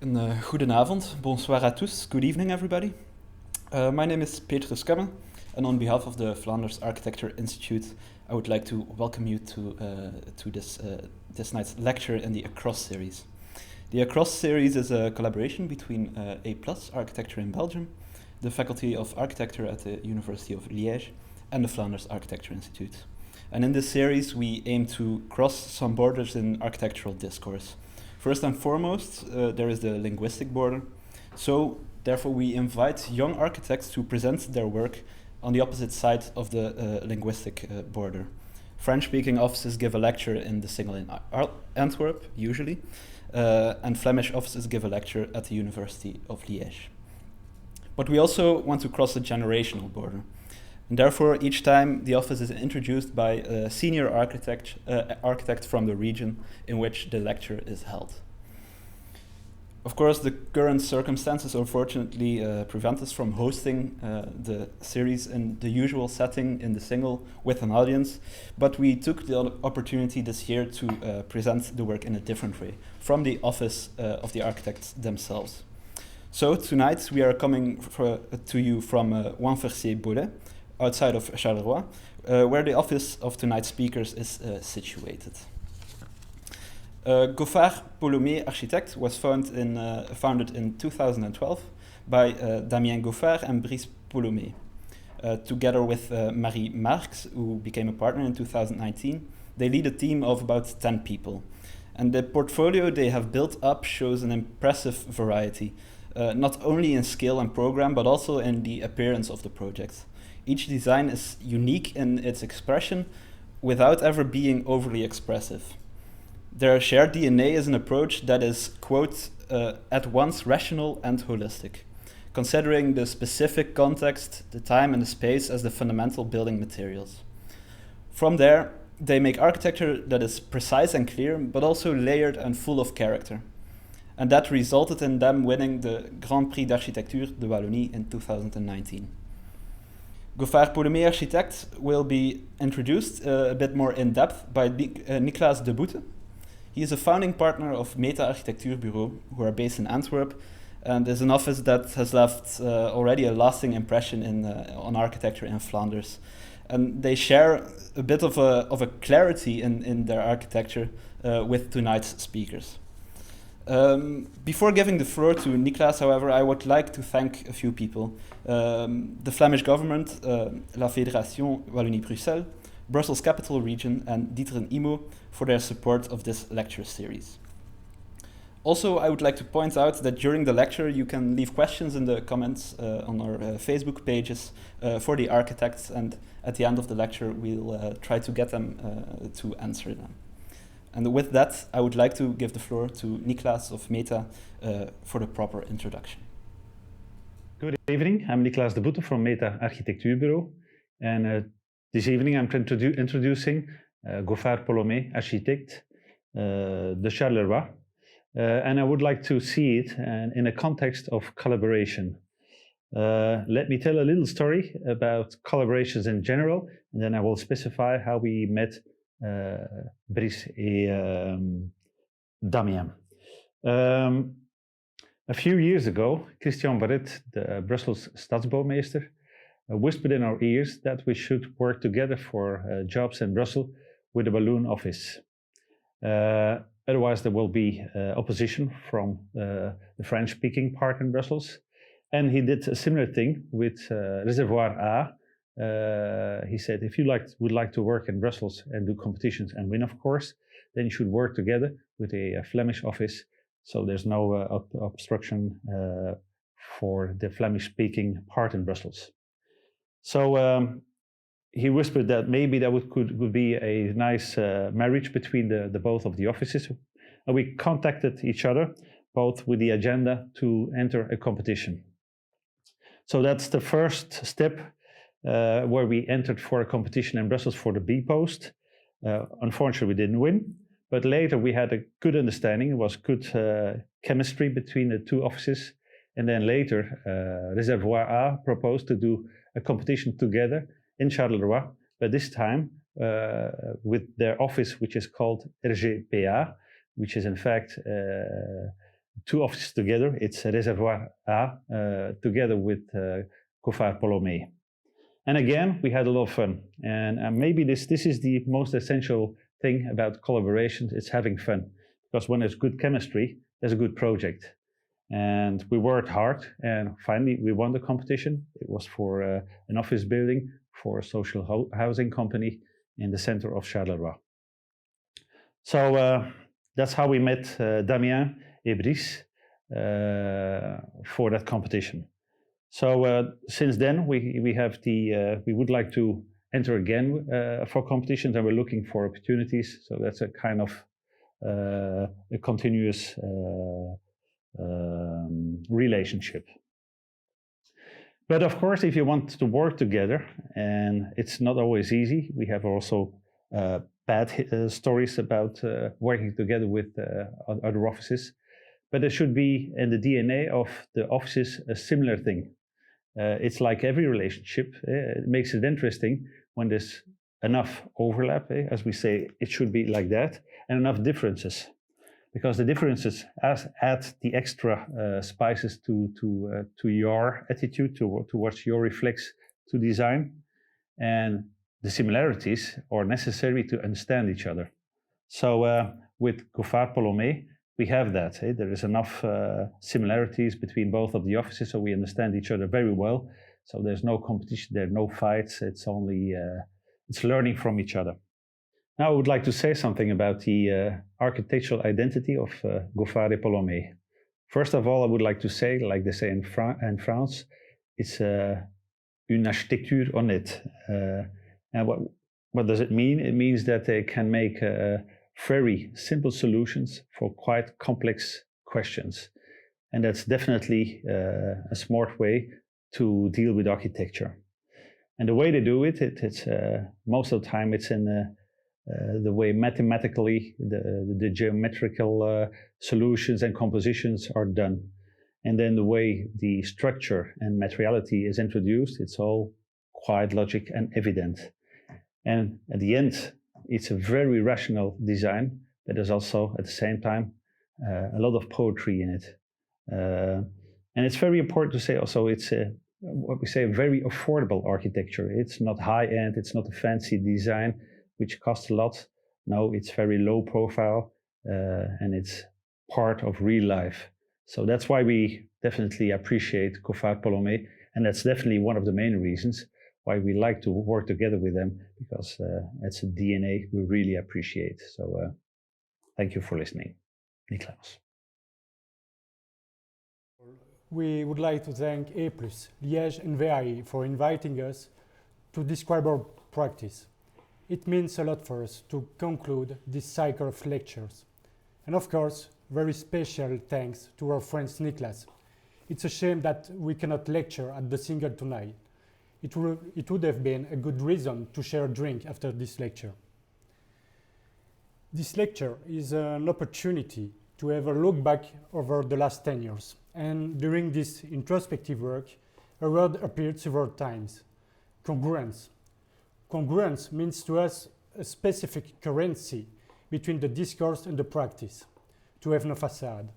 Goedenavond, bonsoir à tous, good evening everybody. My name is Petrus Kemme, and on behalf of the Vlaams Architectuurinstituut, I would like to welcome you to this night's lecture in the Across series. The Across series is a collaboration between A+ Architecture in Belgium, the Faculty of Architecture at the University of ULiège, and the Vlaams Architectuurinstituut. And in this series, we aim to cross some borders in architectural discourse. First and foremost, there is the linguistic border. So, therefore, we invite young architects to present their work on the opposite side of the linguistic border. French-speaking offices give a lecture in the Single in Antwerp, usually, and Flemish offices give a lecture at the University of Liège. But we also want to cross the generational border. And therefore, each time the office is introduced by a senior architect from the region in which the lecture is held. Of course, the current circumstances unfortunately prevent us from hosting the series in the usual setting in the Single with an audience, but we took the opportunity this year to present the work in a different way, from the office of the architects themselves. So tonight we are coming to you from Wanversier-Bolet, outside of Charleroi, where the office of tonight's speakers is situated. Goffart Polomé Architect was founded in 2012 by Damien Goffart and Brice Polome. Together with Marie Marx, who became a partner in 2019, they lead a team of about 10 people. And the portfolio they have built up shows an impressive variety, not only in scale and program, but also in the appearance of the project. Each design is unique in its expression without ever being overly expressive. Their shared DNA is an approach that is, quote, at once rational and holistic, considering the specific context, the time and the space as the fundamental building materials. From there, they make architecture that is precise and clear, but also layered and full of character. And that resulted in them winning the Grand Prix d'Architectuur de Wallonie in 2019. Goffart Polomé Architect will be introduced a bit more in depth by Niklaas Deboutte. He is a founding partner of Meta Architectuurbureau, who are based in Antwerp, and is an office that has left already a lasting impression on architecture in Flanders. And they share a bit of a clarity in their architecture with tonight's speakers. Before giving the floor to Niklaas, however, I would like to thank a few people. The Flemish government, La Fédération Wallonie-Bruxelles, Brussels Capital Region, and Dieter Imo for their support of this lecture series. Also, I would like to point out that during the lecture you can leave questions in the comments on our Facebook pages for the architects, and at the end of the lecture we'll try to get them to answer them. And with that, I would like to give the floor to Niklaas of Meta for the proper introduction. Good evening, I'm Niklaas Deboutte from Meta Architectuurbureau, and this evening I'm introducing Goffart Polomé Architect de Charleroi, and I would like to see it in a context of collaboration. Let me tell a little story about collaborations in general, and then I will specify how we met Brice et Damien. A few years ago, Christian Barret, the Brussels Stadsbouwmeester, whispered in our ears that we should work together for jobs in Brussels with a balloon office. Otherwise, there will be opposition from the French-speaking part in Brussels. And he did a similar thing with Reservoir A. He said, if you would like to work in Brussels and do competitions and win, of course, then you should work together with a Flemish office, so there's no obstruction for the Flemish-speaking part in Brussels. So he whispered that maybe that would be a nice marriage between the both of the offices. And we contacted each other, both with the agenda to enter a competition. So that's the first step where we entered for a competition in Brussels for the B post. Unfortunately, we didn't win, but later we had a good understanding. It was good chemistry between the two offices. And then later, Reservoir A proposed to do a competition together in Charleroi, but this time with their office, which is called RGPA, which is in fact two offices together. It's Reservoir A together with Goffart Polomé. And again, we had a lot of fun. And maybe this is the most essential thing about collaboration. It's having fun. Because when there's good chemistry, there's a good project. And we worked hard, and finally we won the competition. It was for an office building for a social housing company in the center of Charleroi. So that's how we met Damien and Brice for that competition. So since then, we would like to enter again for competitions, and we're looking for opportunities. So that's a kind of a continuous relationship. But of course, if you want to work together, and it's not always easy, we have also bad stories about working together with other offices. But there should be in the DNA of the offices a similar thing. It's like every relationship. It makes it interesting when there's enough overlap, as we say, it should be like that, and enough differences. Because the differences add the extra spices to your attitude, towards your reflex to design. And the similarities are necessary to understand each other. So with Goffart Polomé, we have that. There is enough similarities between both of the offices, so we understand each other very well. So there's no competition, there are no fights. It's only it's learning from each other. Now I would like to say something about the architectural identity of Goffart et Polomé. First of all, I would like to say, like they say in France, it's une architecture honnête. And what does it mean? It means that they can make very simple solutions for quite complex questions. And that's definitely a smart way to deal with architecture. And the way they do it, it's most of the time it's in the way mathematically the geometrical solutions and compositions are done. And then the way the structure and materiality is introduced, it's all quite logic and evident. And at the end, it's a very rational design, but there's also at the same time a lot of poetry in it. And it's very important to say also it's what we say a very affordable architecture. It's not high-end, it's not a fancy design which costs a lot. No, it's very low profile and it's part of real life. So that's why we definitely appreciate Goffart Polomé, and that's definitely one of the main reasons why we like to work together with them, because it's a DNA we really appreciate. So thank you for listening. Niklaas. We would like to thank A+, Liège and VAI for inviting us to describe our practice. It means a lot for us to conclude this cycle of lectures. And of course, very special thanks to our friend Niklaas. It's a shame that we cannot lecture at the single tonight. It would have been a good reason to share a drink after this lecture. This lecture is an opportunity to have a look back over the last 10 years. And during this introspective work, a word appeared several times: congruence. Congruence means to us a specific currency between the discourse and the practice, to have no facade.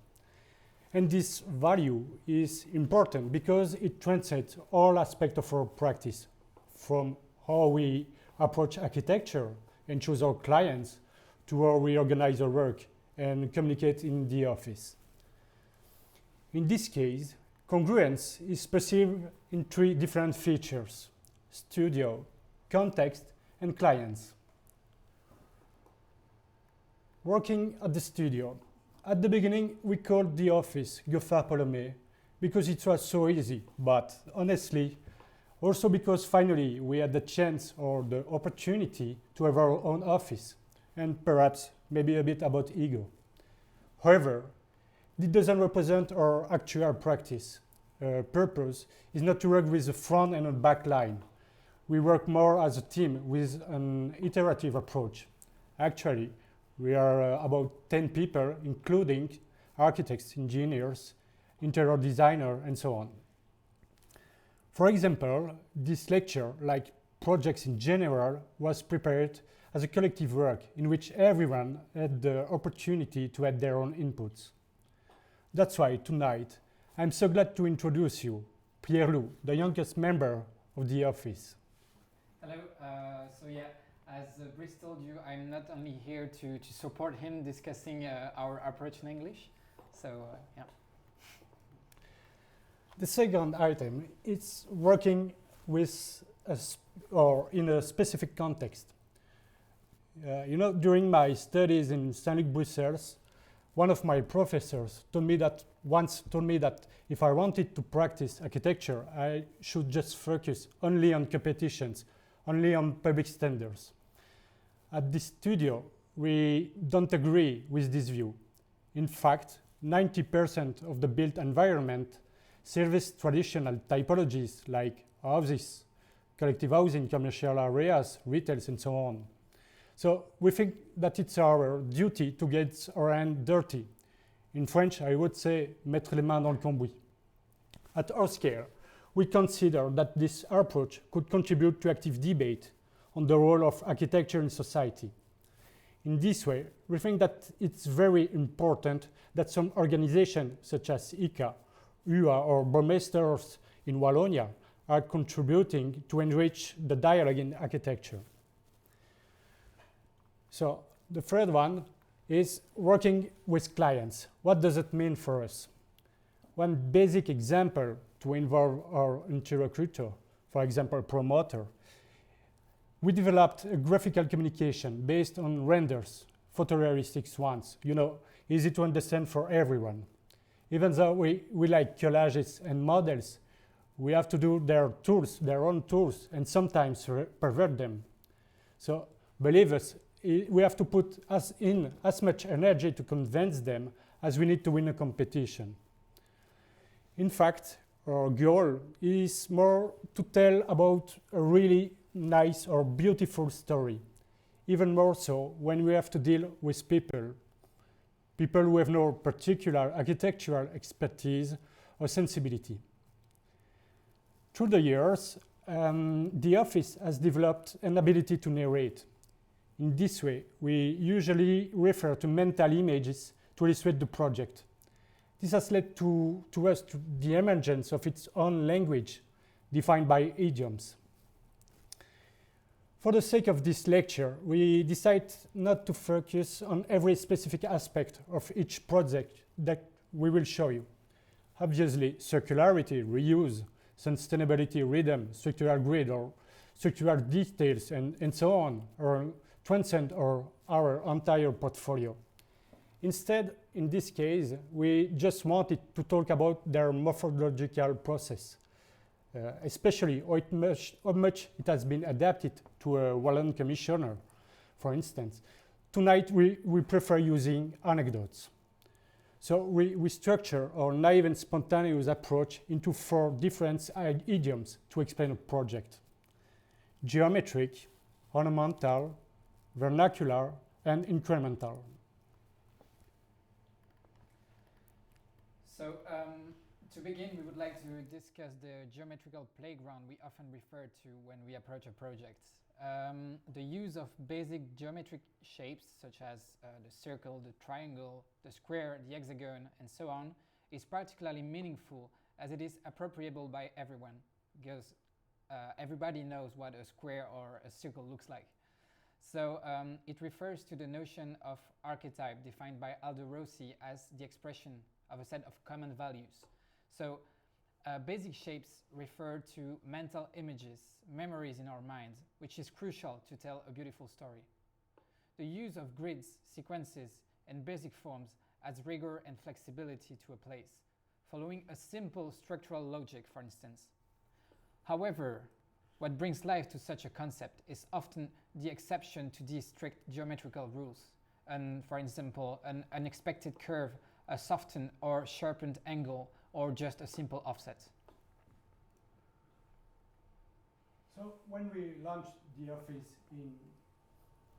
And this value is important because it transcends all aspects of our practice, from how we approach architecture and choose our clients, to how we organize our work and communicate in the office. In this case, congruence is perceived in three different features: studio, context, and clients. Working at the studio. At the beginning, we called the office Goffart Polomé because it was so easy, but honestly, also because finally we had the chance or the opportunity to have our own office, and perhaps maybe a bit about ego. However, this doesn't represent our actual practice. Our purpose is not to work with a front and a back line. We work more as a team with an iterative approach. Actually, we are about 10 people, including architects, engineers, interior designer, and so on. For example, this lecture, like projects in general, was prepared as a collective work in which everyone had the opportunity to add their own inputs. That's why tonight I'm so glad to introduce you, Pierre-Loup, the youngest member of the office. Hello, as Brice told you, I'm not only here to support him discussing our approach in English, yeah. The second item is working with or in a specific context. During my studies in Saint-Luc, Brussels, one of my professors once told me that if I wanted to practice architecture, I should just focus only on competitions, only on public standards. At this studio, we don't agree with this view. In fact, 90% of the built environment service traditional typologies like houses, collective housing, commercial areas, retails, and so on. So we think that it's our duty to get our hands dirty. In French, I would say, mettre les mains dans le cambouis. At our scale, we consider that this approach could contribute to active debate on the role of architecture in society. In this way, we think that it's very important that some organizations such as ICA, UA, or burmesters in Wallonia are contributing to enrich the dialogue in architecture. So the third one is working with clients. What does it mean for us? One basic example to involve our interlocutor, for example, a promoter. We developed a graphical communication based on renders, photorealistic ones, easy to understand for everyone. Even though we like collages and models, we have to do their own tools, and sometimes pervert them. So believe us, we have to put in as much energy to convince them as we need to win a competition. In fact, our goal is more to tell about a really nice or beautiful story, even more so when we have to deal with people who have no particular architectural expertise or sensibility. Through the years, the office has developed an ability to narrate. In this way, we usually refer to mental images to illustrate the project. This has led to the emergence of its own language, defined by idioms. For the sake of this lecture, we decide not to focus on every specific aspect of each project that we will show you. Obviously, circularity, reuse, sustainability, rhythm, structural grid, or structural details, and so on, or transcend our entire portfolio. Instead, in this case, we just wanted to talk about their morphological process, especially how much it has been adapted to a Wallon commissioner, for instance. Tonight, we prefer using anecdotes. So we structure our naive and spontaneous approach into 4 different idioms to explain a project: geometric, ornamental, vernacular, and incremental. So to begin, we would like to discuss the geometrical playground we often refer to when we approach a project. The use of basic geometric shapes such as the circle, the triangle, the square, the hexagon, and so on is particularly meaningful as it is appropriable by everyone, because everybody knows what a square or a circle looks like. So it refers to the notion of archetype defined by Aldo Rossi as the expression of a set of common values. So basic shapes refer to mental images, memories in our minds, which is crucial to tell a beautiful story. The use of grids, sequences, and basic forms adds rigor and flexibility to a place, following a simple structural logic, for instance. However, what brings life to such a concept is often the exception to these strict geometrical rules, and, for example, an unexpected curve, a softened or sharpened angle, or just a simple offset. So when we launched the office in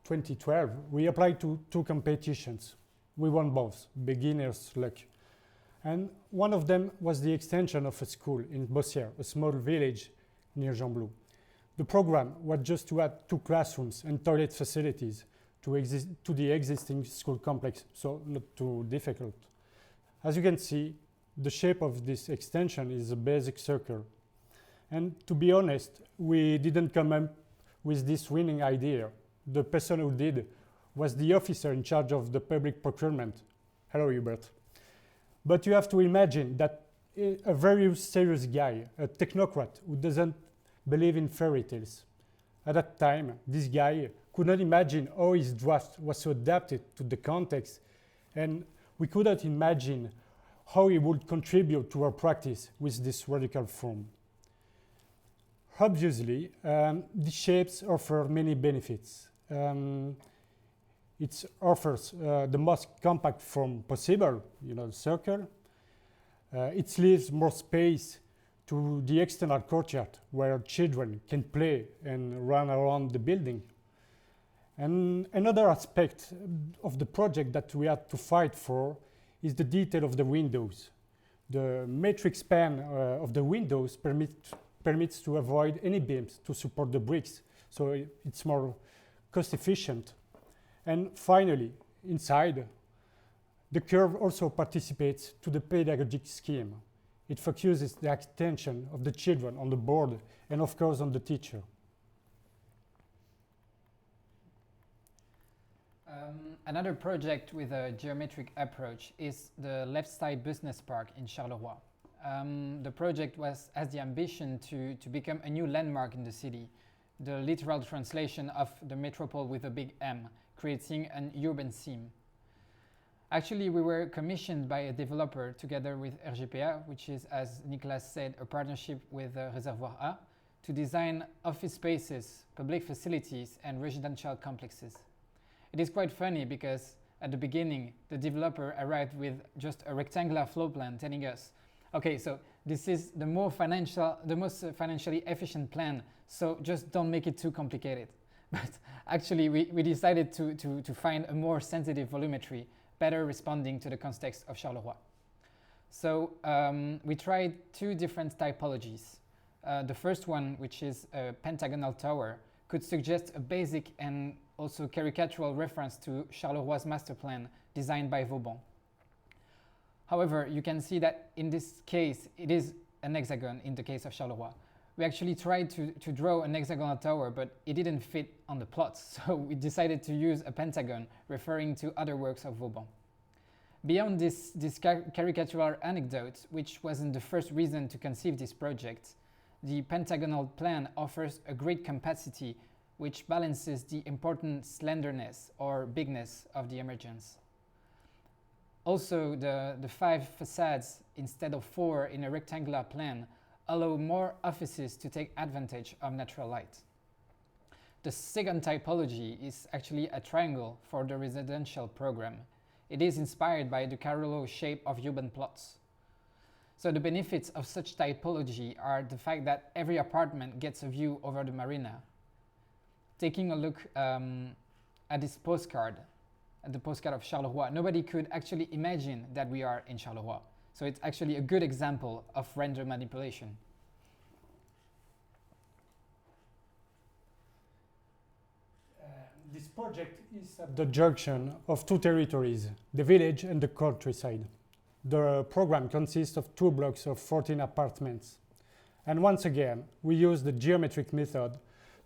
2012, we applied to 2 competitions. We won both, beginner's luck. And one of them was the extension of a school in Bossière, a small village near Jean-Blou. The program was just to add 2 classrooms and toilet facilities to the existing school complex, so not too difficult. As you can see, the shape of this extension is a basic circle. And to be honest, we didn't come up with this winning idea. The person who did was the officer in charge of the public procurement. Hello, Hubert. But you have to imagine that a very serious guy, a technocrat who doesn't believe in fairy tales. At that time, this guy could not imagine how his draft was so adapted to the context, and we couldn't imagine how he would contribute to our practice with this radical form. Obviously, the shapes offer many benefits. It offers the most compact form possible, the circle. It leaves more space to the external courtyard where children can play and run around the building. And another aspect of the project that we had to fight for is the detail of the windows. The metric span of the windows permits to avoid any beams to support the bricks, so it's more cost efficient. And finally, inside, the curve also participates to the pedagogic scheme. It focuses the attention of the children on the board and of course on the teacher. Another project with a geometric approach is the left side business park in Charleroi. The project has the ambition to become a new landmark in the city, the literal translation of the metropole with a big M, creating an urban theme. Actually, we were commissioned by a developer together with RGPA, which is, as Niklaas said, a partnership with Réservoir A, to design office spaces, public facilities, and residential complexes. It is quite funny because at the beginning, the developer arrived with just a rectangular floor plan telling us, okay, so this is the most financially efficient plan, so just don't make it too complicated. But actually, we decided to find a more sensitive volumetry, better responding to the context of Charleroi. So we tried two different typologies. The first one, which is a pentagonal tower, could suggest a basic and also caricatural reference to Charleroi master plan designed by Vauban. However, you can see that in this case, it is an hexagon in the case of Charleroi. We actually tried to draw an hexagonal tower, but it didn't fit on the plots, so we decided to use a pentagon referring to other works of Vauban. Beyond this caricatural anecdote, which wasn't the first reason to conceive this project, the pentagonal plan offers a great capacity which balances the important slenderness or bigness of the emergence. Also, the 5 facades instead of 4 in a rectangular plan allow more offices to take advantage of natural light. The second typology is actually a triangle for the residential program. It is inspired by the Carolo shape of urban plots. So the benefits of such typology are the fact that every apartment gets a view over the marina. Taking a look at this postcard, at the postcard of Charleroi, nobody could actually imagine that we are in Charleroi. So it's actually a good example of render manipulation. This project is at the junction of two territories, the village and the countryside. The program consists of 2 blocks of 14 apartments. And once again, we use the geometric method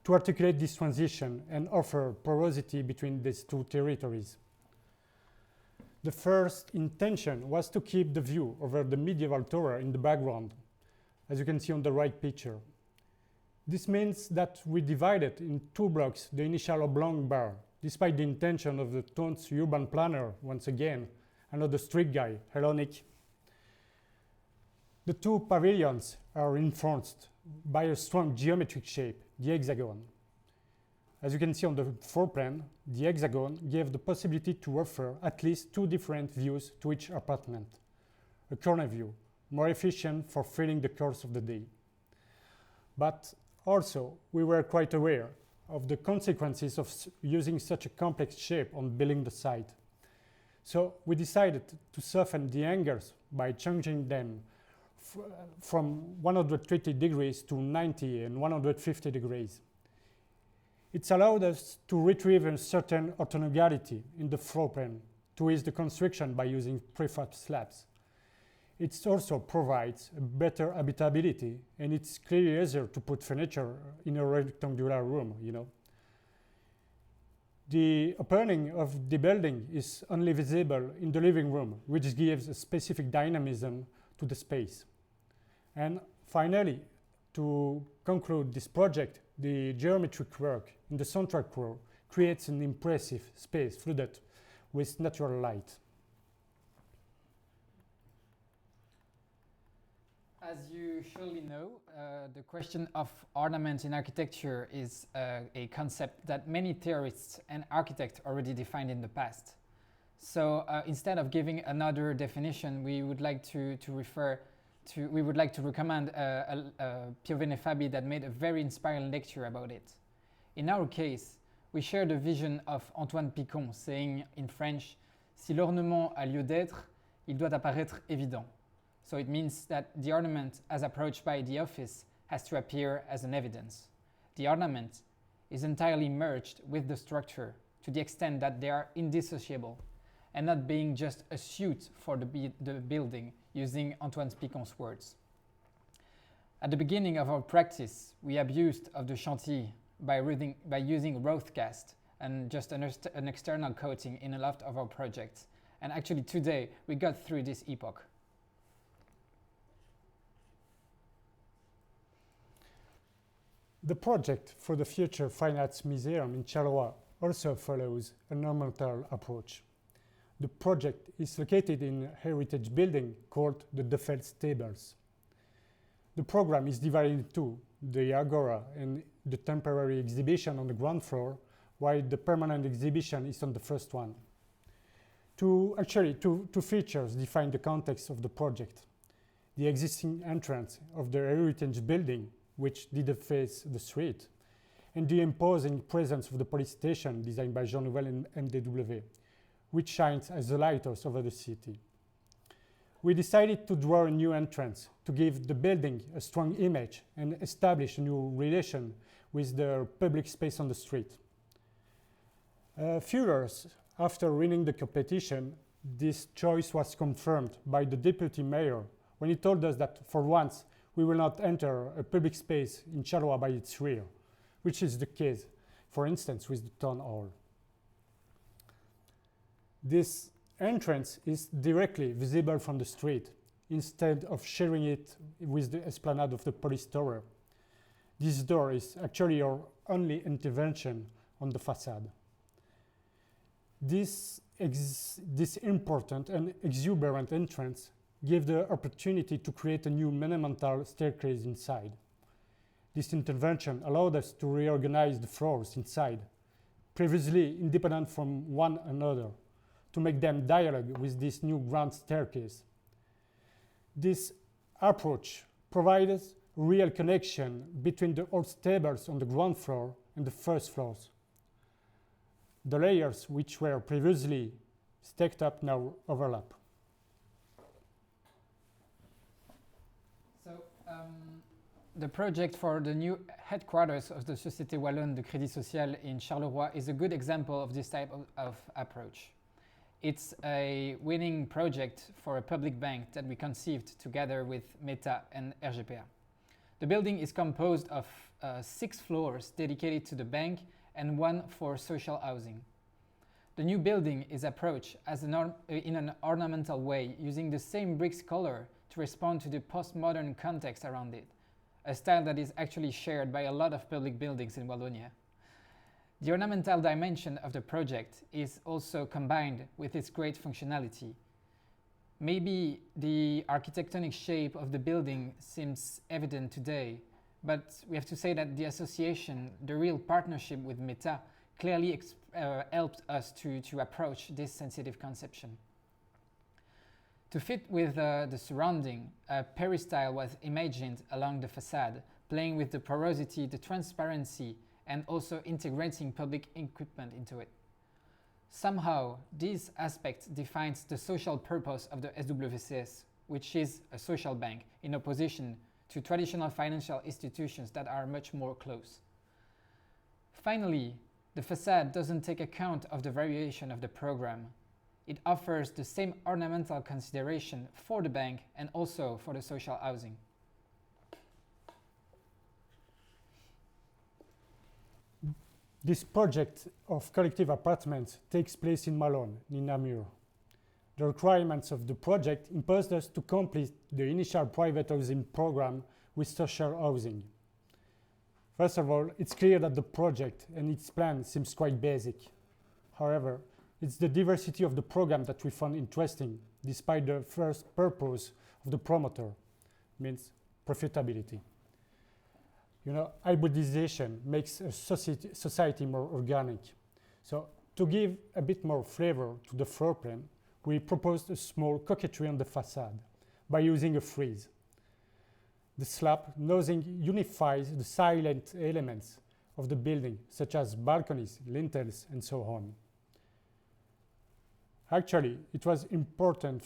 to articulate this transition and offer porosity between these two territories. The first intention was to keep the view over the medieval tower in the background, as you can see on the right picture. This means that we divided in 2 blocks the initial oblong bar, despite the intention of the Tont's urban planner, once again, another street guy, hello Nick. The 2 pavilions are enforced by a strong geometric shape, the hexagon. As you can see on the floor plan, the hexagon gave the possibility to offer at least 2 different views to each apartment. A corner view, more efficient for filling the course of the day. But also, we were quite aware of the consequences of using such a complex shape on building the site. So we decided to soften the angles by changing them from 120 degrees to 90 and 150 degrees. It's allowed us to retrieve a certain orthogonality in the floor plan to ease the construction by using prefab slabs. It also provides a better habitability, and it's clearly easier to put furniture in a rectangular room, you know. The opening of the building is only visible in the living room, which gives a specific dynamism to the space. And finally, to conclude this project, the geometric work in the central core creates an impressive space flooded with natural light. As you surely know, the question of ornament in architecture is a concept that many theorists and architects already defined in the past. So instead of giving another definition, we would like to recommend Pierre-Loup Fabi that made a very inspiring lecture about it. In our case, we share the vision of Antoine Picon saying in French, "Si l'ornement a lieu d'être, il doit apparaître évident." So it means that the ornament, as approached by the office, has to appear as an evidence. The ornament is entirely merged with the structure to the extent that they are indissociable and not being just a suit for the building, using Antoine Picon's words. At the beginning of our practice, we abused of the chantier by using rough cast and just an external coating in a lot of our projects. And actually today, we got through this epoch. The project for the future Fine Arts Museum in Charleroi also follows an ornamental approach. The project is located in a heritage building called the Defeld Stables. The program is divided into two, the Agora and the temporary exhibition on the ground floor, while the permanent exhibition is on the first one. Two features define the context of the project: the existing entrance of the heritage building, which didn't face the street, and the imposing presence of the police station designed by Jean Nouvel and MDW, which shines as the lighthouse over the city. We decided to draw a new entrance to give the building a strong image and establish a new relation with the public space on the street. A few years after winning the competition, this choice was confirmed by the deputy mayor when he told us that for once we will not enter a public space in Charleroi by its rear, which is the case, for instance, with the town hall. This entrance is directly visible from the street, instead of sharing it with the esplanade of the police tower. This door is actually our only intervention on the facade. This important and exuberant entrance gave the opportunity to create a new monumental staircase inside. This intervention allowed us to reorganize the floors inside, previously independent from one another, to make them dialogue with this new grand staircase. This approach provides real connection between the old stables on the ground floor and the first floors. The layers which were previously stacked up now overlap. The project for the new headquarters of the Société Wallonne de Crédit Social in Charleroi is a good example of this type of approach. It's a winning project for a public bank that we conceived together with Meta and RGPA. The building is composed of 6 floors dedicated to the bank and 1 for social housing. The new building is approached as in an ornamental way, using the same bricks color to respond to the postmodern context around it, a style that is actually shared by a lot of public buildings in Wallonia. The ornamental dimension of the project is also combined with its great functionality. Maybe the architectonic shape of the building seems evident today, but we have to say that the association, the real partnership with Meta, clearly helped us to approach this sensitive conception. To fit with the surrounding, a peristyle was imagined along the facade, playing with the porosity, the transparency, and also integrating public equipment into it. Somehow, this aspect defines the social purpose of the SWCS, which is a social bank, in opposition to traditional financial institutions that are much more close. Finally, the facade doesn't take account of the variation of the program. it offers the same ornamental consideration for the bank and also for the social housing. This project of collective apartments takes place in Malone, in Namur. The requirements of the project imposed us to complete the initial private housing program with social housing. First of all, it's clear that the project and its plan seems quite basic. However, it's the diversity of the program that we found interesting, despite the first purpose of the promoter, means profitability. You know, hybridization makes a society more organic. So to give a bit more flavor to the floor plan, we proposed a small coquetry on the facade by using a frieze. The slab nosing unifies the silent elements of the building, such as balconies, lintels, and so on. Actually, it was important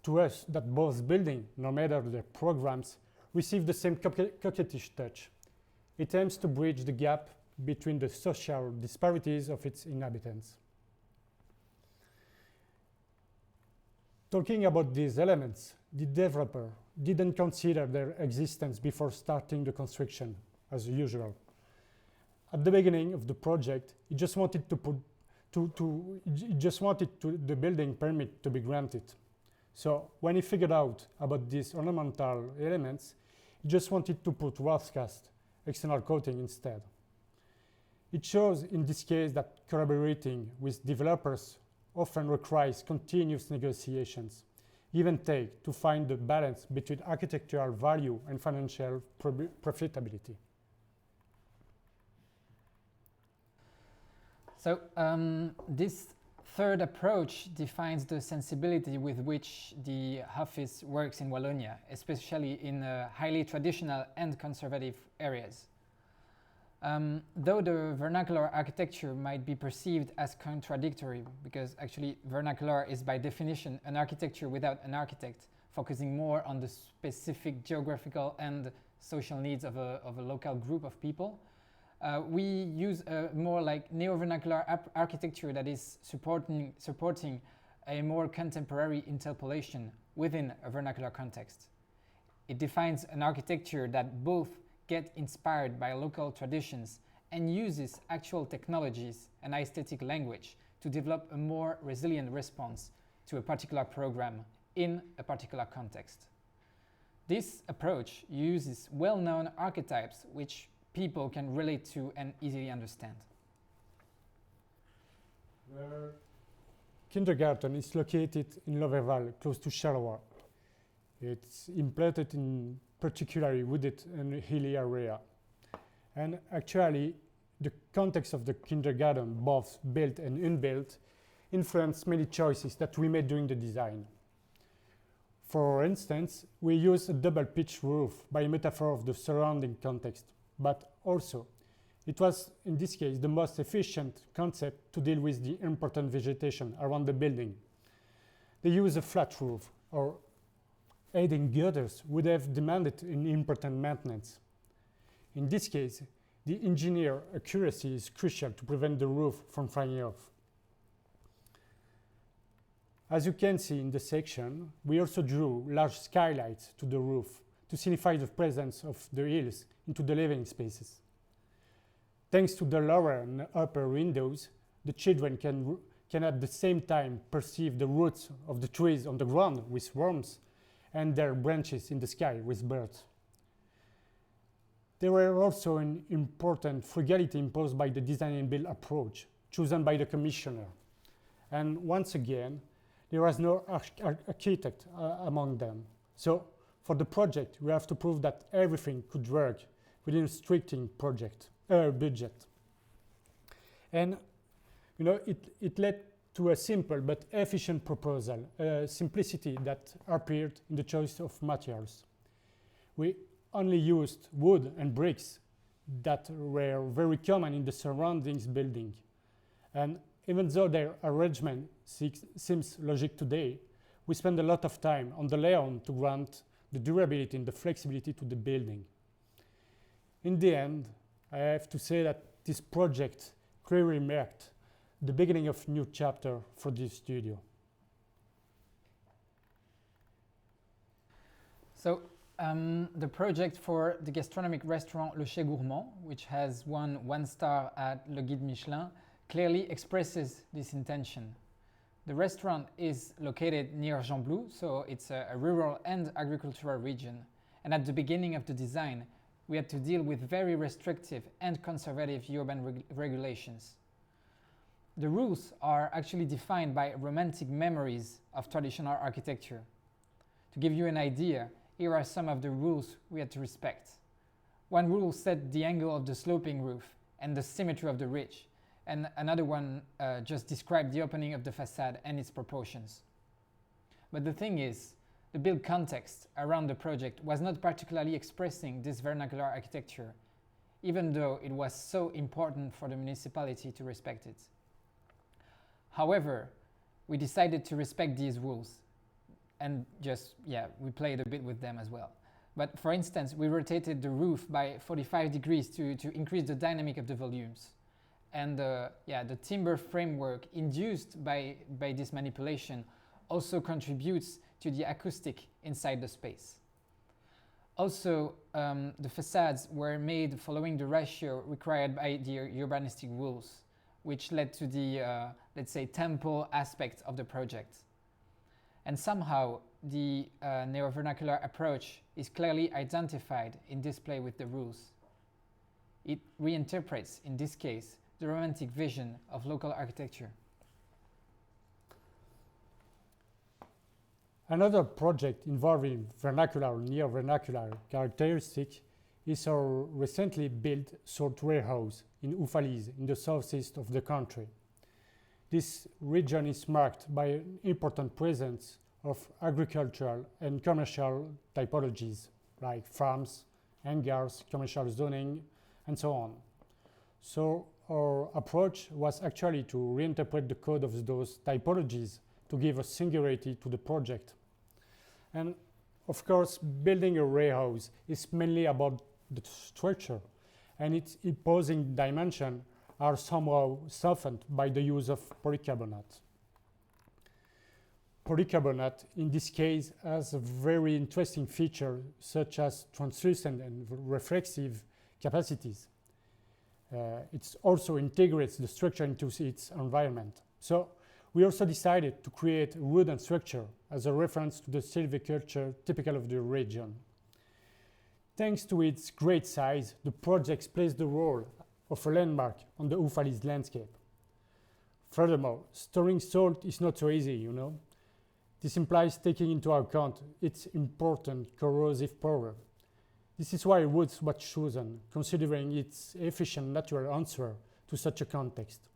to us that both buildings, no matter their programs, receive the same coquettish touch. It aims to bridge the gap between the social disparities of its inhabitants. Talking about these elements, the developer didn't consider their existence before starting the construction, as usual. At the beginning of the project, he just wanted the building permit to be granted. So when he figured out about these ornamental elements, he just wanted to put rust-cast external coating instead. It shows in this case that collaborating with developers often requires continuous negotiations, give and take, to find the balance between architectural value and financial profitability. So this third approach defines the sensibility with which the office works in Wallonia, especially in highly traditional and conservative areas. Though the vernacular architecture might be perceived as contradictory, because actually vernacular is by definition an architecture without an architect, focusing more on the specific geographical and social needs of a local group of people. We use a more like neo-vernacular architecture that is supporting a more contemporary interpolation within a vernacular context. It defines an architecture that both get inspired by local traditions and uses actual technologies and aesthetic language to develop a more resilient response to a particular program in a particular context. This approach uses well-known archetypes which people can relate to and easily understand. The kindergarten is located in Loverval, close to Charleroi. It's implanted in particularly wooded and hilly area. And actually, the context of the kindergarten, both built and unbuilt, influenced many choices that we made during the design. For instance, we used a double pitch roof by metaphor of the surrounding context, but also it was, in this case, the most efficient concept to deal with the important vegetation around the building. They use a flat roof, or adding girders would have demanded an important maintenance. In this case, the engineer accuracy is crucial to prevent the roof from flying off. As you can see in the section, we also drew large skylights to the roof to signify the presence of the hills into the living spaces. Thanks to the lower and upper windows, the children can at the same time perceive the roots of the trees on the ground with worms and their branches in the sky with birds. There were also an important frugality imposed by the design and build approach chosen by the commissioner. And once again, there was no architect among them. So for the project, we have to prove that everything could work within a strict budget. And you know, it led to a simple but efficient proposal, a simplicity that appeared in the choice of materials. We only used wood and bricks that were very common in the surroundings building. And even though their arrangement seems logic today, we spend a lot of time on the layout to grant the durability and the flexibility to the building. In the end, I have to say that this project clearly marked the beginning of a new chapter for this studio. So the project for the gastronomic restaurant Le Chez Gourmand, which has won 1 star at Le Guide Michelin, clearly expresses this intention. The restaurant is located near Gembloux, so it's a rural and agricultural region. And at the beginning of the design, we had to deal with very restrictive and conservative urban regulations. The rules are actually defined by romantic memories of traditional architecture. To give you an idea, here are some of the rules we had to respect. One rule set the angle of the sloping roof and the symmetry of the ridge, and another one just described the opening of the facade and its proportions. But the thing is, the build context around the project was not particularly expressing this vernacular architecture, even though it was so important for the municipality to respect it. However, we decided to respect these rules and we played a bit with them as well. But for instance, we rotated the roof by 45 degrees to increase the dynamic of the volumes. And the timber framework induced by this manipulation also contributes to the acoustic inside the space. Also, the facades were made following the ratio required by the urbanistic rules, which led to the, let's say, temple aspect of the project. And somehow, the neo-vernacular approach is clearly identified in display with the rules. It reinterprets, in this case, the romantic vision of local architecture. Another project involving vernacular or neo-vernacular characteristic is our recently built salt warehouse in Uffalize in the southeast of the country. This region is marked by an important presence of agricultural and commercial typologies like farms, hangars, commercial zoning, and so on. So our approach was actually to reinterpret the code of those typologies to give a singularity to the project. And of course, building a warehouse is mainly about the structure, and its imposing dimensions are somehow softened by the use of polycarbonate. Polycarbonate, in this case, has a very interesting feature such as translucent and reflexive capacities. It also integrates the structure into its environment. So we also decided to create a wooden structure as a reference to the silviculture typical of the region. Thanks to its great size, the project plays the role of a landmark on the Uffalize landscape. Furthermore, storing salt is not so easy, you know. This implies taking into account its important corrosive power. This is why wood was chosen, considering its efficient natural answer to such a context.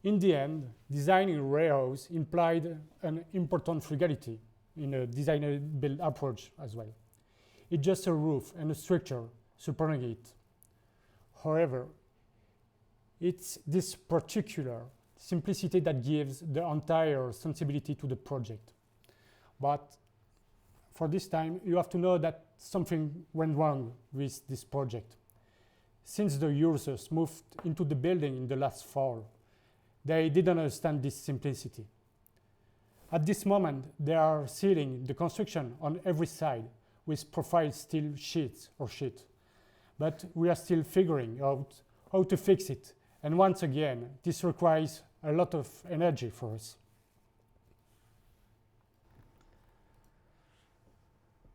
In the end, designing a warehouse implied an important frugality in a designer-build approach as well. It's just a roof and a structure supporting it. However, it's this particular simplicity that gives the entire sensibility to the project. But for this time, you have to know that something went wrong with this project. Since the users moved into the building in the last fall, they didn't understand this simplicity. At this moment, they are sealing the construction on every side with profile steel sheets or sheet. But we are still figuring out how to fix it. And once again, this requires a lot of energy for us.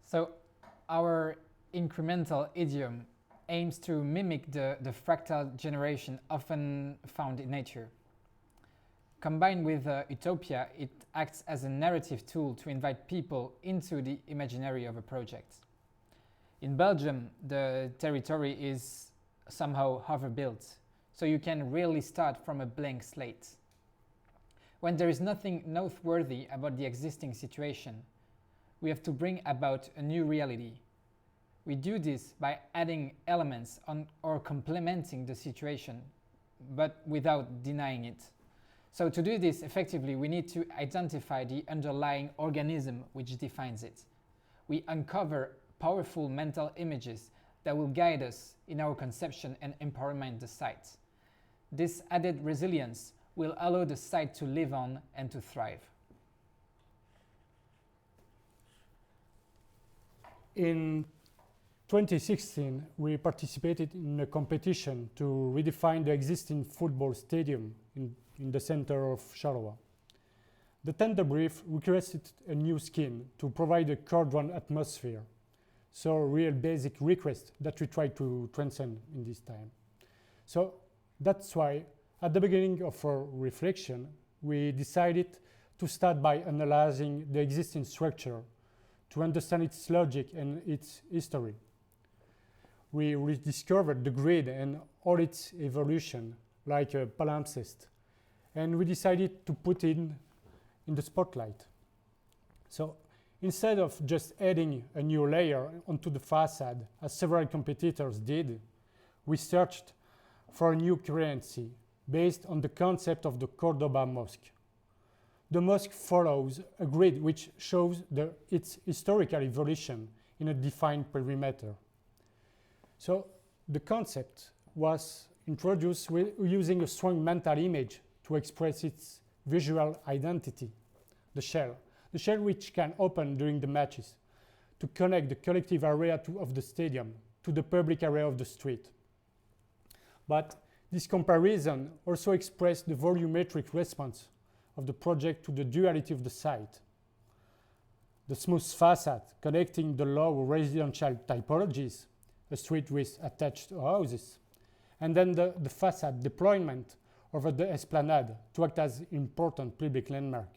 So our incremental idiom aims to mimic the fractal generation often found in nature. Combined with utopia, it acts as a narrative tool to invite people into the imaginary of a project. In Belgium, the territory is somehow hover-built, so you can really start from a blank slate. When there is nothing noteworthy about the existing situation, we have to bring about a new reality. We do this by adding elements on or complementing the situation, but without denying it. So to do this effectively, we need to identify the underlying organism which defines it. We uncover powerful mental images that will guide us in our conception and empowerment the site. This added resilience will allow the site to live on and to thrive. In 2016, we participated in a competition to redefine the existing football stadium in the center of Charleroi. The tender brief requested a new skin to provide a cordon atmosphere. So a real basic request that we try to transcend in this time. So that's why at the beginning of our reflection, we decided to start by analyzing the existing structure to understand its logic and its history. We rediscovered the grid and all its evolution like a palimpsest, and we decided to put it in the spotlight. So instead of just adding a new layer onto the facade, as several competitors did, we searched for a new currency based on the concept of the Cordoba Mosque. The mosque follows a grid which shows its historical evolution in a defined perimeter. So the concept was introduced using a strong mental image to express its visual identity, the shell which can open during the matches to connect the collective area of the stadium to the public area of the street. But this comparison also expressed the volumetric response of the project to the duality of the site. The smooth facade connecting the low residential typologies, a street with attached houses, and then the facade deployment over the esplanade to act as important public landmark.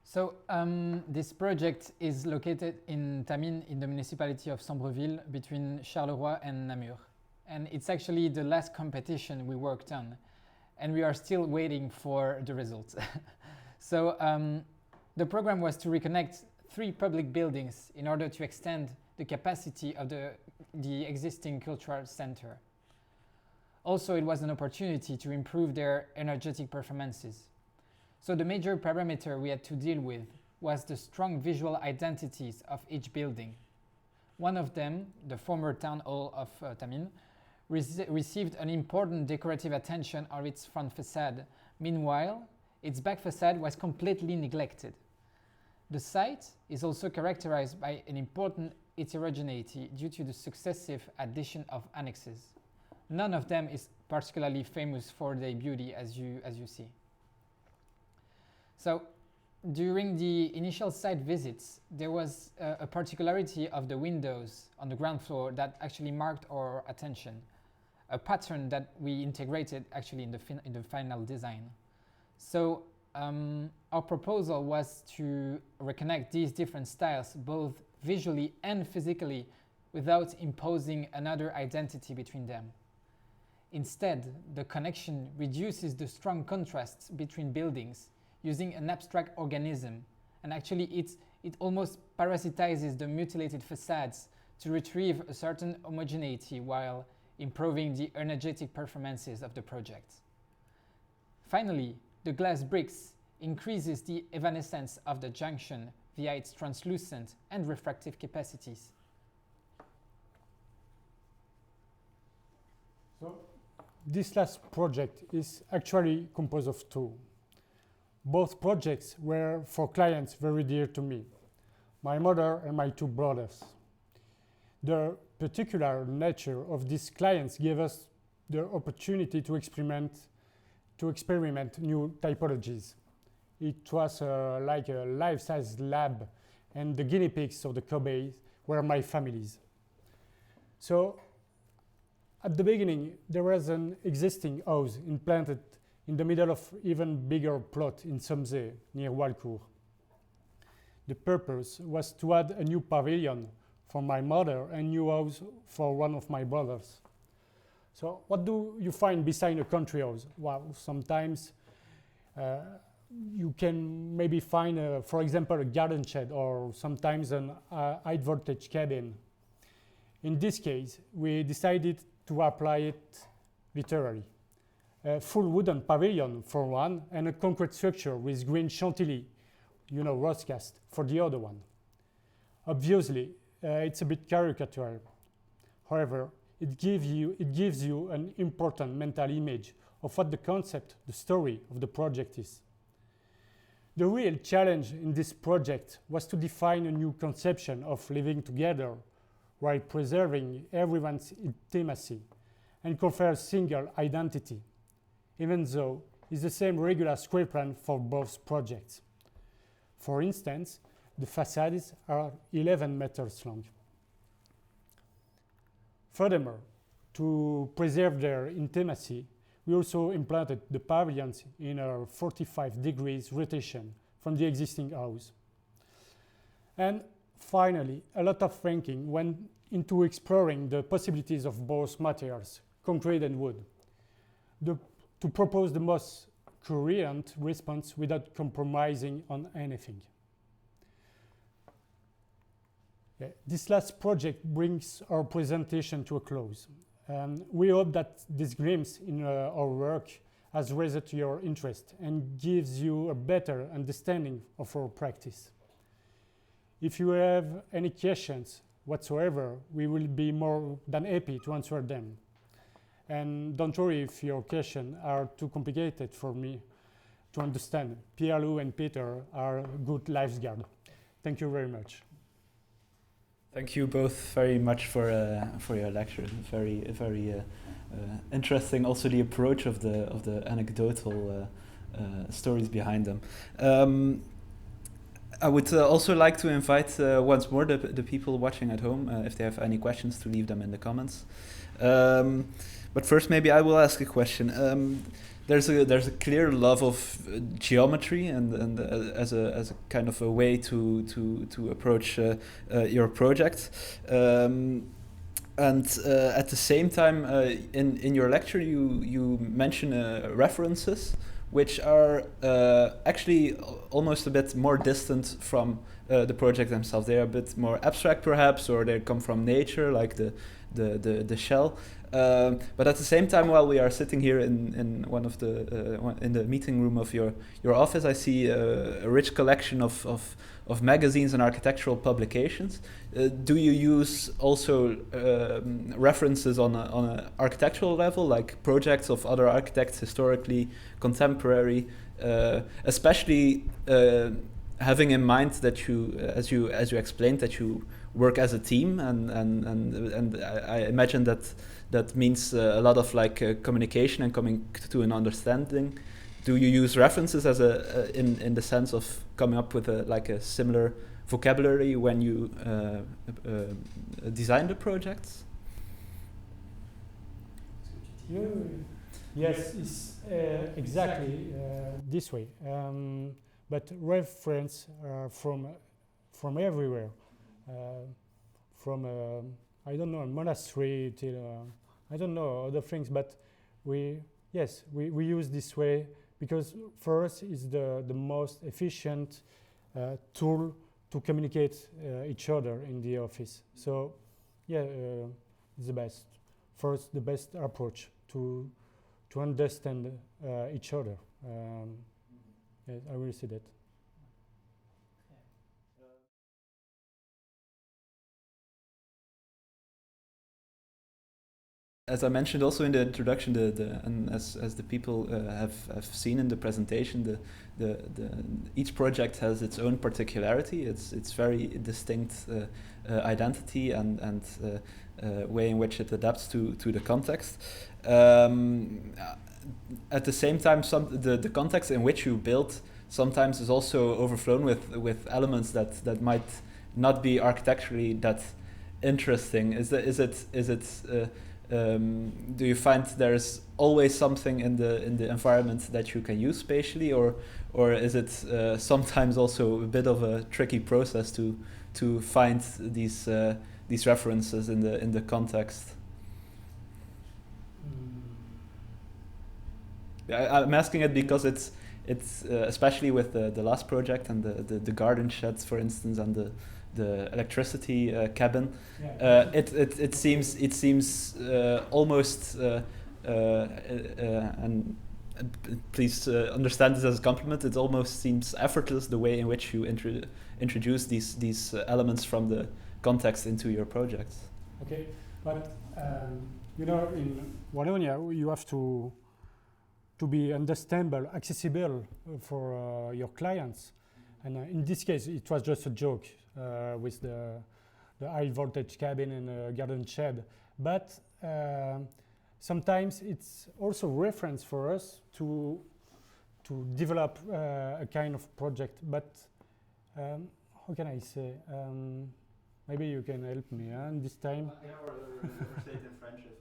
So this project is located in Tamines, in the municipality of Sambreville, between Charleroi and Namur. And it's actually the last competition we worked on, and we are still waiting for the results. So the program was to reconnect 3 public buildings in order to extend the capacity of the existing cultural center. Also, it was an opportunity to improve their energetic performances. So the major parameter we had to deal with was the strong visual identities of each building. One of them, the former town hall of Tamines, received an important decorative attention on its front facade. Meanwhile, its back facade was completely neglected. The site is also characterized by an important heterogeneity due to the successive addition of annexes. None of them is particularly famous for their beauty, as you see. So, during the initial site visits, there was a particularity of the windows on the ground floor that actually marked our attention, a pattern that we integrated actually in the final design. So, our proposal was to reconnect these different styles, both visually and physically, without imposing another identity between them. Instead, the connection reduces the strong contrasts between buildings using an abstract organism, and actually it almost parasitizes the mutilated facades to retrieve a certain homogeneity while improving the energetic performances of the project. Finally, the glass bricks increases the evanescence of the junction via its translucent and refractive capacities. So, this last project is actually composed of 2. Both projects were for clients very dear to me, my mother and my 2 brothers. The particular nature of these clients gave us the opportunity to experiment new typologies. It was like a life-size lab, and the guinea pigs of the cobays were my families. So, at the beginning, there was an existing house implanted in the middle of even bigger plot in Somzé, near Walcourt. The purpose was to add a new pavilion for my mother and a new house for one of my brothers. So what do you find beside a country house? Well, sometimes you can maybe find, for example, a garden shed, or sometimes an high voltage cabin. In this case, we decided to apply it literally. A full wooden pavilion for one, and a concrete structure with green chantilly, rose cast, for the other one. Obviously, it's a bit caricatural. However, it gives you an important mental image of what the concept, the story of the project is. The real challenge in this project was to define a new conception of living together while preserving everyone's intimacy and confer a single identity, even though it's the same regular square plan for both projects. For instance, the facades are 11 meters long. Furthermore, to preserve their intimacy, we also implanted the pavilions in a 45 degrees rotation from the existing house. And finally, a lot of thinking went into exploring the possibilities of both materials, concrete and wood, to propose the most coherent response without compromising on anything. This last project brings our presentation to a close. We hope that this glimpse in our work has raised your interest and gives you a better understanding of our practice. If you have any questions whatsoever, we will be more than happy to answer them. And don't worry if your questions are too complicated for me to understand. Pierre-Loup and Peter are good lifeguards. Thank you very much. Thank you both very much for your lecture. Very interesting. Also, the approach of the anecdotal stories behind them. I would also like to invite once more the people watching at home, if they have any questions, to leave them in the comments. But first, maybe I will ask a question. There's a clear love of geometry and as a kind of a way to approach your project. And at the same time, in your lecture, you mention references which are actually almost a bit more distant from the project themselves. They are a bit more abstract, perhaps, or they come from nature, like the shell. But at the same time, while we are sitting here in one of in the meeting room of your office, I see a rich collection of magazines and architectural publications. Do you use also references on an architectural level, like projects of other architects, historically, contemporary, especially having in mind that you, as you explained, that you work as a team, and I imagine that means a lot of communication and coming to an understanding. Do you use references as in the sense of coming up with a similar vocabulary when you design the projects? Yes, it's exactly this way. But reference from everywhere, from I don't know, a monastery till I don't know other things. But we use this way because for us it's the most efficient tool to communicate each other in the office. So it's the best. First, the best approach to understand each other. Yes, I will see that. As I mentioned also in the introduction, and as the people have seen in the presentation, each project has its own particularity. It's very distinct identity and way in which it adapts to the context. At the same time, the context in which you build sometimes is also overflown with elements that might not be architecturally that interesting. Do you find there's always something in the environment that you can use spatially, or is it sometimes also a bit of a tricky process to find these references in the context? I'm asking it because it's especially with the last project and the garden sheds, for instance, and the electricity cabin. It seems almost and please understand this as a compliment. It almost seems effortless the way in which you introduce these elements from the context into your projects. Okay, but in Wallonia you have to to be understandable, accessible for your clients. And in this case, it was just a joke with the high voltage cabin and garden shed. But sometimes it's also reference for us to develop a kind of project. But how can I say? Maybe you can help me this time. Yeah, or say it in French if it's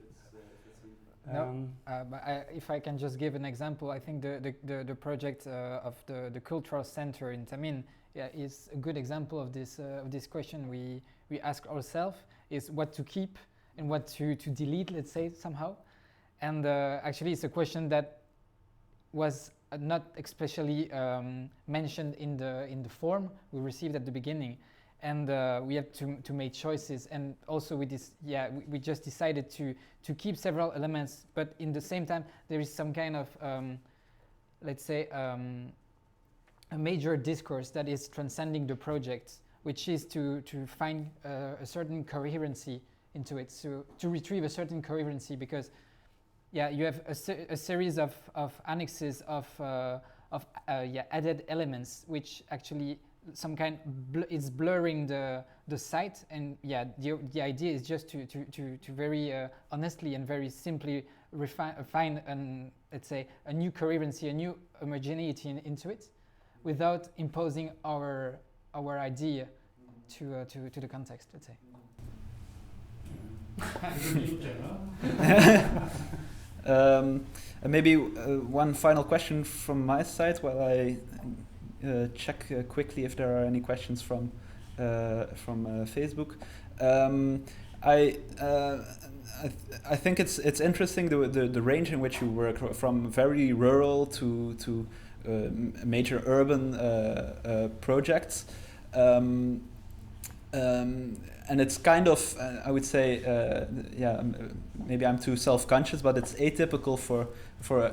but if I can just give an example, I think the project of the cultural center in Tamin is a good example of this question we ask ourselves, is what to keep and what to delete, let's say, somehow. And actually it's a question that was not especially mentioned in the form we received at the beginning. And we have to make choices, and also with this, we just decided to keep several elements, but in the same time there is some kind of, let's say, a major discourse that is transcending the project, which is to find a certain coherency into it, so to retrieve a certain coherency, because you have a series of annexes of added elements, which actually some kind is blurring the site, and the idea is just to very honestly and very simply find an, let's say, a new coherency, a new homogeneity into it, without imposing our idea to the context, let's say. Maybe one final question from my side while I check quickly if there are any questions from Facebook. I think it's interesting the range in which you work, from very rural to major urban projects, and it's kind of I would say maybe I'm too self-conscious, but it's atypical for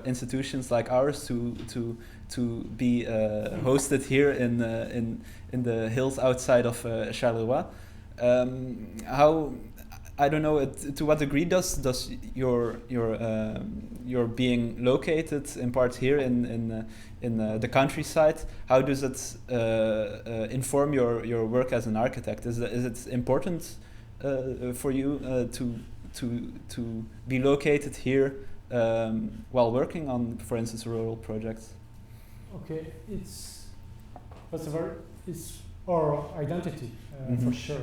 institutions like ours to be hosted here in the hills outside of Charleroi. How, I don't know, to what degree does your being located in part here in the countryside, how does it inform your work as an architect? Is it important for you to be located here while working on, for instance, rural projects? Okay, first of all, it's our identity, for sure.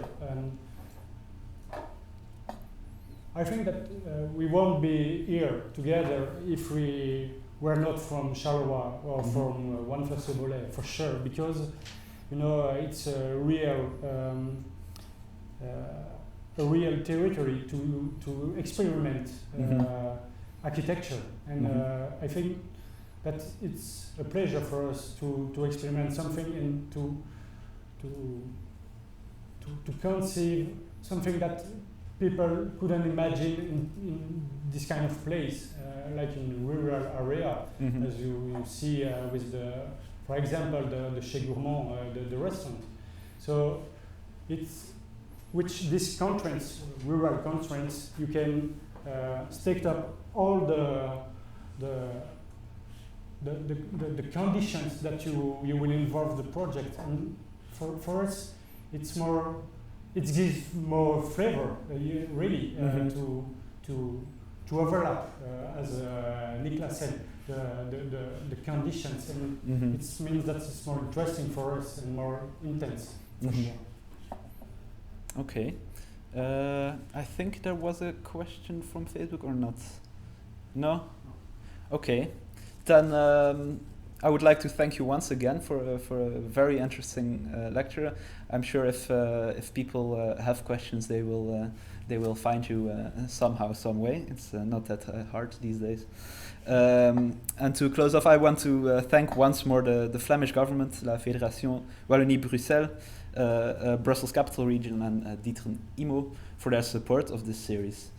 I think that we won't be here together if we were not from Charleroi or from One-Fleurceau-Bollay, for sure, because it's a real territory to experiment architecture, and I think that it's a pleasure for us to experiment something and to conceive something that people couldn't imagine in this kind of place, like in rural area, as you see with for example, the Chez Gourmand, the restaurant. So these constraints, rural constraints, you can state up all the conditions that you will involve the project, and for us it gives more flavor, really, to overlap, as Niklaas said, the conditions, and it means that it's more interesting for us and more intense. For sure. Okay. I think there was a question from Facebook, or not? No? Okay. Then I would like to thank you once again for a very interesting lecture. I'm sure if people have questions, they will find you somehow, some way. It's not that hard these days. And to close off, I want to thank once more the Flemish government, la Fédération Wallonie-Bruxelles, Brussels Capital Region, and D'Ieteren IMO for their support of this series.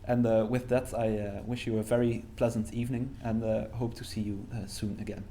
And with that, I wish you a very pleasant evening, and hope to see you soon again.